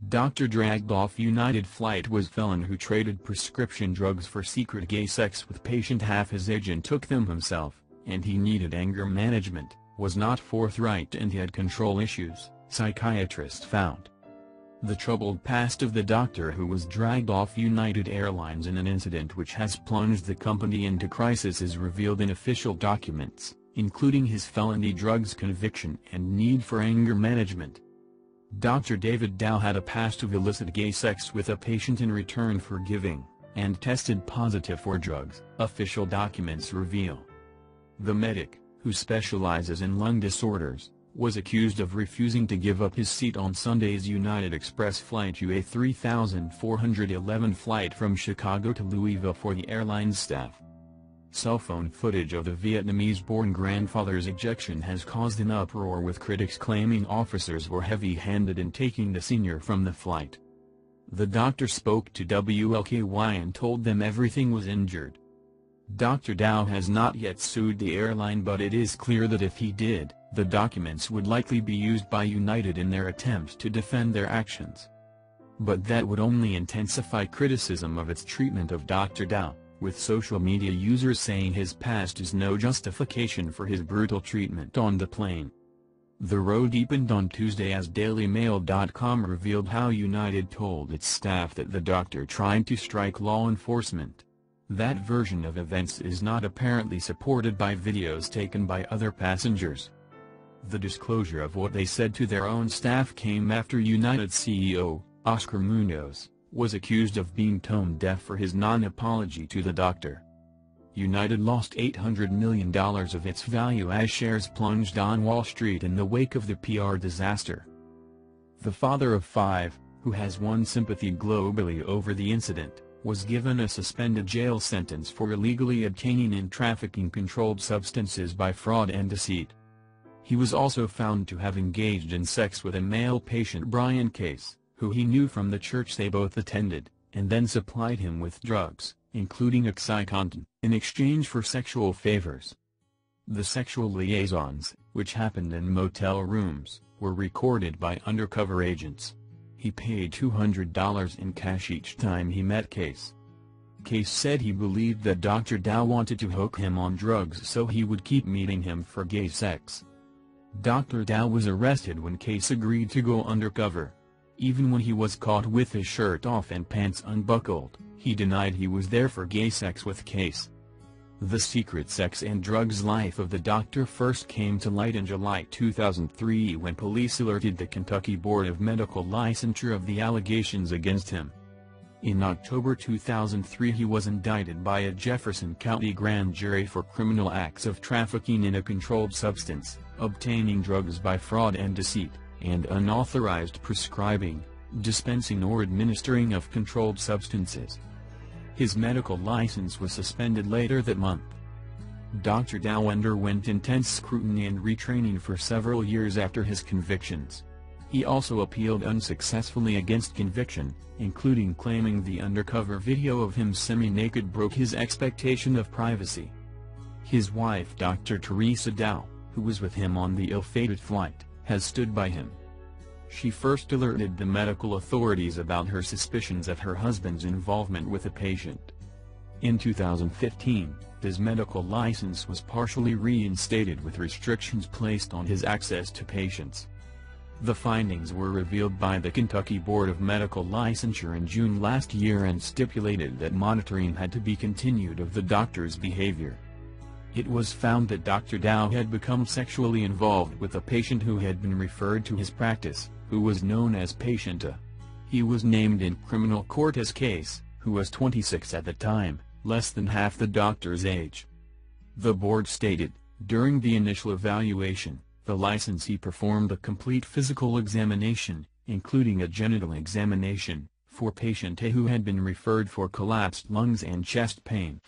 Doctor dragged off United flight was felon who traded prescription drugs for secret gay sex with patient half his age and took them himself, and he needed anger management, was not forthright and had control issues, psychiatrist found. The troubled past of the doctor who was dragged off United Airlines in an incident which has plunged the company into crisis is revealed in official documents, including his felony drugs conviction and need for anger management. Dr. David Dao had a past of illicit gay sex with a patient in return for giving, and tested positive for drugs, official documents reveal. The medic, who specializes in lung disorders, was accused of refusing to give up his seat on Sunday's United Express flight UA 3411 flight from Chicago to Louisville for the airline's staff. Cellphone footage of the Vietnamese-born grandfather's ejection has caused an uproar with critics claiming officers were heavy-handed in taking the senior from the flight. The doctor spoke to WLKY and told them everything was injured. Dr. Dao has not yet sued the airline, but it is clear that if he did, the documents would likely be used by United in their attempts to defend their actions. But that would only intensify criticism of its treatment of Dr. Dao, with social media users saying his past is no justification for his brutal treatment on the plane. The row deepened on Tuesday as DailyMail.com revealed how United told its staff that the doctor tried to strike law enforcement. That version of events is not apparently supported by videos taken by other passengers. The disclosure of what they said to their own staff came after United CEO, Oscar Munoz, was accused of being tone-deaf for his non-apology to the doctor. United lost $800 million of its value as shares plunged on Wall Street in the wake of the PR disaster. The father of 5, who has won sympathy globally over the incident, was given a suspended jail sentence for illegally obtaining and trafficking controlled substances by fraud and deceit. He was also found to have engaged in sex with a male patient, Brian Case, who he knew from the church they both attended, and then supplied him with drugs, including OxyContin, in exchange for sexual favors. The sexual liaisons, which happened in motel rooms, were recorded by undercover agents. He paid $200 in cash each time he met Case. Case said he believed that Dr. Dao wanted to hook him on drugs so he would keep meeting him for gay sex. Dr. Dao was arrested when Case agreed to go undercover. Even when he was caught with his shirt off and pants unbuckled, he denied he was there for gay sex with Case. The secret sex and drugs life of the doctor first came to light in July 2003 when police alerted the Kentucky Board of Medical Licensure of the allegations against him. In October 2003 he was indicted by a Jefferson County grand jury for criminal acts of trafficking in a controlled substance, obtaining drugs by fraud and deceit, and unauthorized prescribing, dispensing or administering of controlled substances. His medical license was suspended later that month. Dr. Dao underwent intense scrutiny and retraining for several years after his convictions. He also appealed unsuccessfully against conviction, including claiming the undercover video of him semi-naked broke his expectation of privacy. His wife Dr. Teresa Dao, who was with him on the ill-fated flight, has stood by him. She first alerted the medical authorities about her suspicions of her husband's involvement with a patient. In 2015, his medical license was partially reinstated with restrictions placed on his access to patients. The findings were revealed by the Kentucky Board of Medical Licensure in June last year and stipulated that monitoring had to be continued of the doctor's behavior. It was found that Dr. Dao had become sexually involved with a patient who had been referred to his practice, who was known as Patient A. He was named in criminal court as Case, who was 26 at the time, less than half the doctor's age. The board stated, during the initial evaluation, the licensee performed a complete physical examination, including a genital examination, for Patient A who had been referred for collapsed lungs and chest pain.